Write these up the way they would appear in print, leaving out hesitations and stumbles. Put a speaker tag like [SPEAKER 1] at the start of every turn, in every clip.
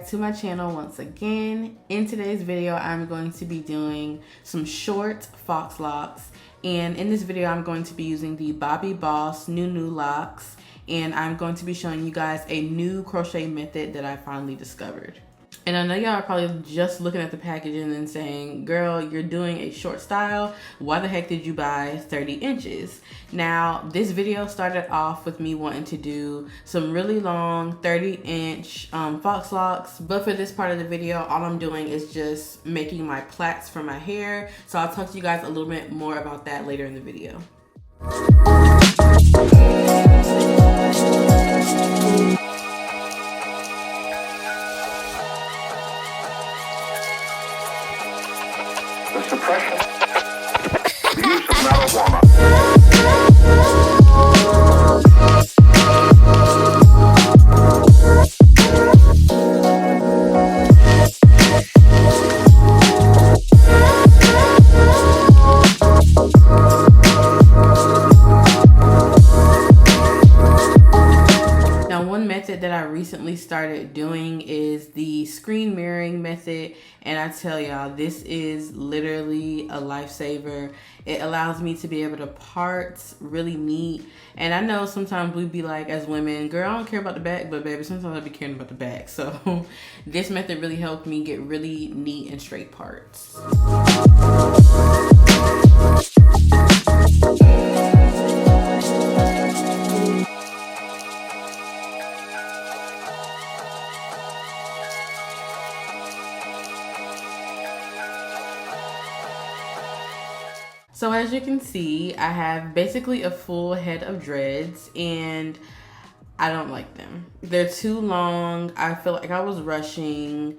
[SPEAKER 1] back to my channel once again. In today's video, I'm going to be doing some short Faux locks. And in this video, I'm going to be using the Bobbi Boss new locks. And I'm going to be showing you guys a new crochet method that I finally discovered. And I know y'all are probably just looking at the packaging and saying, girl, you're doing a short style. Why the heck did you buy 30 inches? Now, this video started off with me wanting to do some really long 30-inch Faux locks. But for this part of the video, all I'm doing is just making my plaits for my hair. So I'll talk to you guys a little bit more about that later in the video.
[SPEAKER 2] Suppression, the use of marijuana.
[SPEAKER 1] Now, one method that I recently started doing is the screen mirroring method, and I tell y'all, this is literally a lifesaver. It allows me to be able to part really neat. And I know sometimes we be like, as women, girl, I don't care about the back, but baby, sometimes I be caring about the back. So this method really helped me get really neat and straight parts. So as you can see, I have basically a full head of dreads and I don't like them. They're too long. I feel like I was rushing.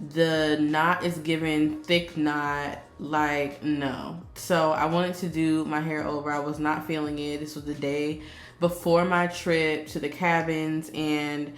[SPEAKER 1] The knot is giving thick knot, like no. So I wanted to do my hair over. I was not feeling it. This was the day before my trip to the cabins, and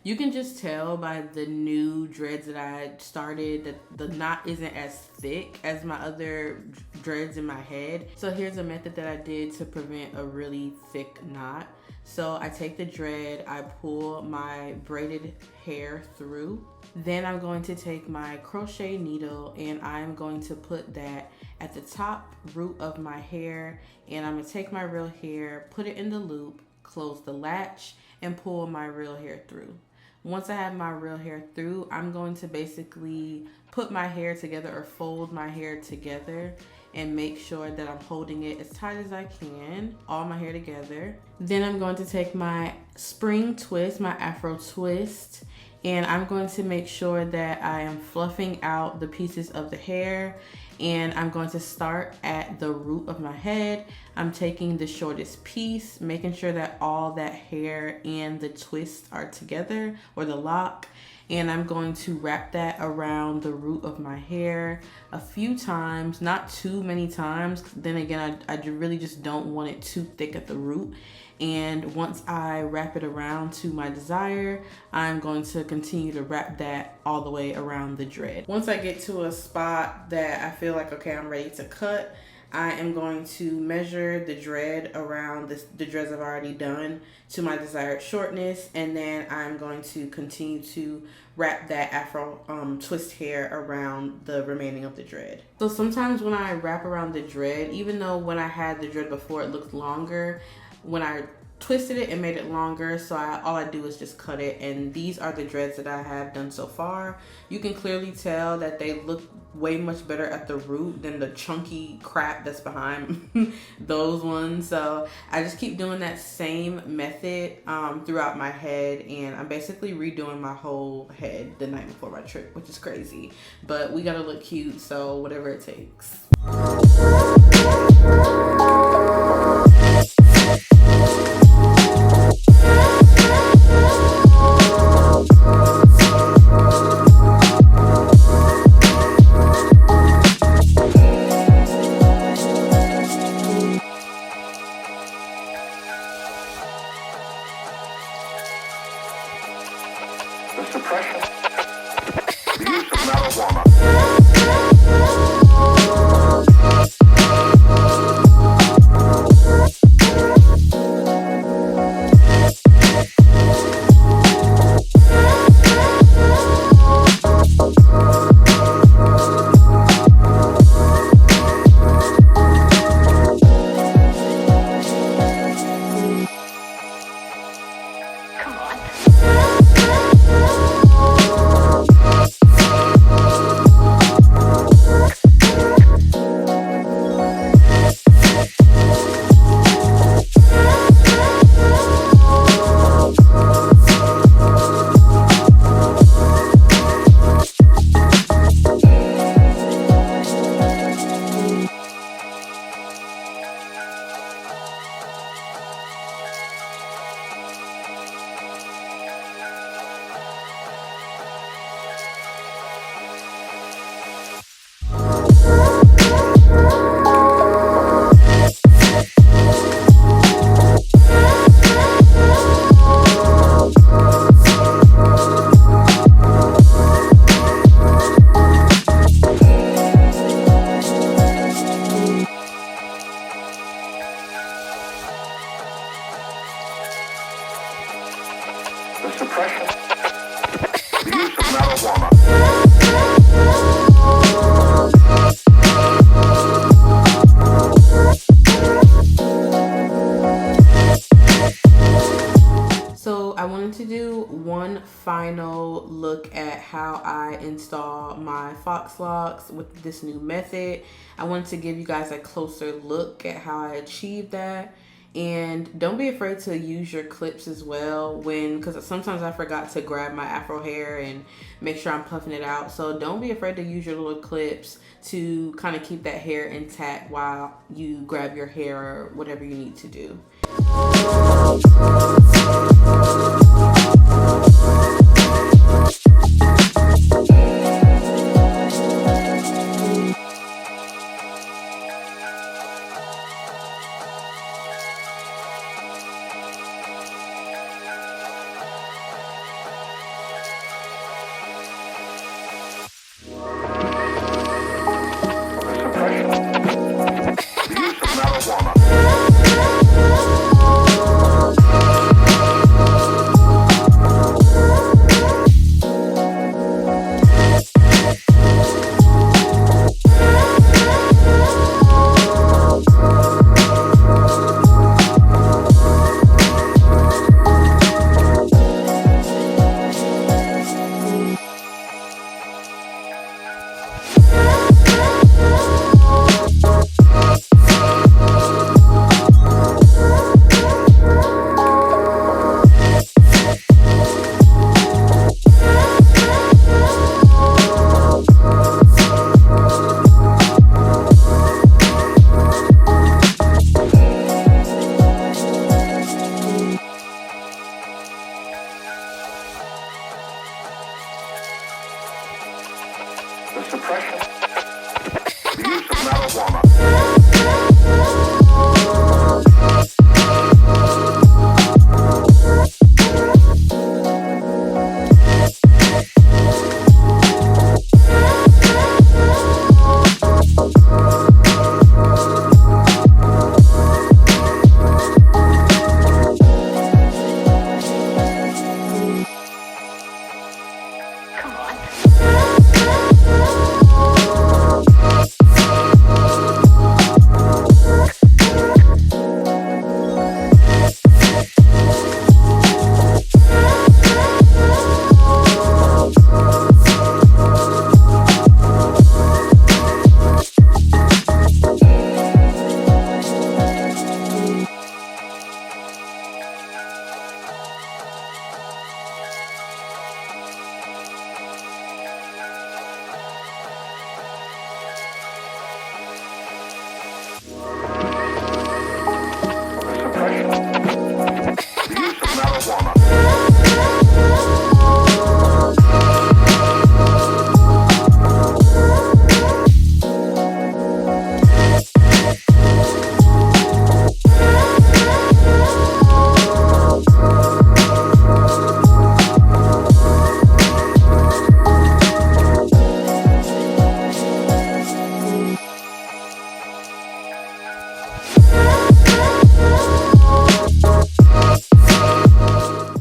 [SPEAKER 1] you can just tell by the new dreads that I started that the knot isn't as thick as my other dreads in my head. So here's a method that I did to prevent a really thick knot. So I take the dread, I pull my braided hair through. Then I'm going to take my crochet needle and I'm going to put that at the top root of my hair. And I'm gonna take my real hair, put it in the loop, close the latch, and pull my real hair through. Once I have my real hair through, I'm going to basically put my hair together or fold my hair together and make sure that I'm holding it as tight as I can, all my hair together. Then I'm going to take my spring twist, my Afro twist, and I'm going to make sure that I am fluffing out the pieces of the hair, and I'm going to start at the root of my head. I'm taking the shortest piece, making sure that all that hair and the twist are together, or the lock, and I'm going to wrap that around the root of my hair a few times, not too many times. Then again, I really just don't want it too thick at the root. And once I wrap it around to my desire, I'm going to continue to wrap that all the way around the dread. Once I get to a spot that I feel like, okay, I'm ready to cut, I am going to measure the dread around the dreads I've already done to my desired shortness, and then I'm going to continue to wrap that Afro twist hair around the remaining of the dread. So sometimes when I wrap around the dread, even though when I had the dread before it looked longer, when I twisted it and made it longer, so all I do is just cut it. And these are the dreads that I have done so far. You can clearly tell that they look way much better at the root than the chunky crap that's behind those ones. So I just keep doing that same method throughout my head, and I'm basically redoing my whole head the night before my trip, which is crazy, but we gotta look cute, so whatever it takes.
[SPEAKER 2] The suppression, the use of marijuana.
[SPEAKER 1] final look at how I install my Faux locks with this new method. I wanted to give you guys a closer look at how I achieved that. And don't be afraid to use your clips as well because sometimes I forgot to grab my afro hair and make sure I'm puffing it out. So don't be afraid to use your little clips to kind of keep that hair intact while you grab your hair or whatever you need to do.
[SPEAKER 2] The suppression, the use of marijuana.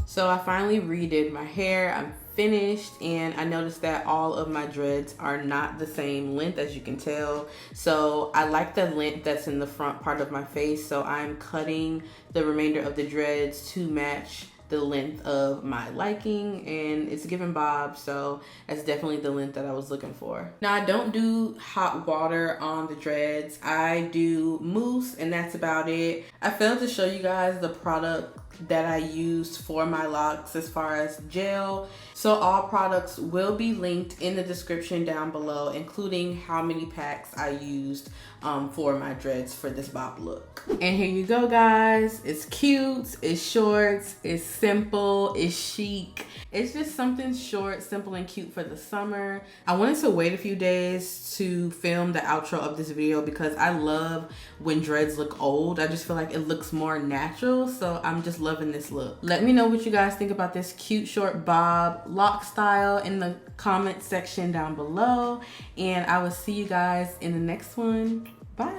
[SPEAKER 1] So I finally redid my hair. I'm finished, and I noticed that all of my dreads are not the same length, as you can tell. So I like the length that's in the front part of my face, so I'm cutting the remainder of the dreads to match the length of my liking, and it's giving bob, so that's definitely the length that I was looking for. Now, I don't do hot water on the dreads. I do mousse, and that's about it. I failed to show you guys the product that I used for my locks as far as gel. So all products will be linked in the description down below, including how many packs I used for my dreads for this bob look. And here you go, guys. It's cute, it's short, it's simple, it's chic. It's just something short, simple, and cute for the summer. I wanted to wait a few days to film the outro of this video because I love when dreads look old. I just feel like it looks more natural, so I'm just loving this look. Let me know what you guys think about this cute short bob lock style in the comment section down below, and I will see you guys in the next one. Bye.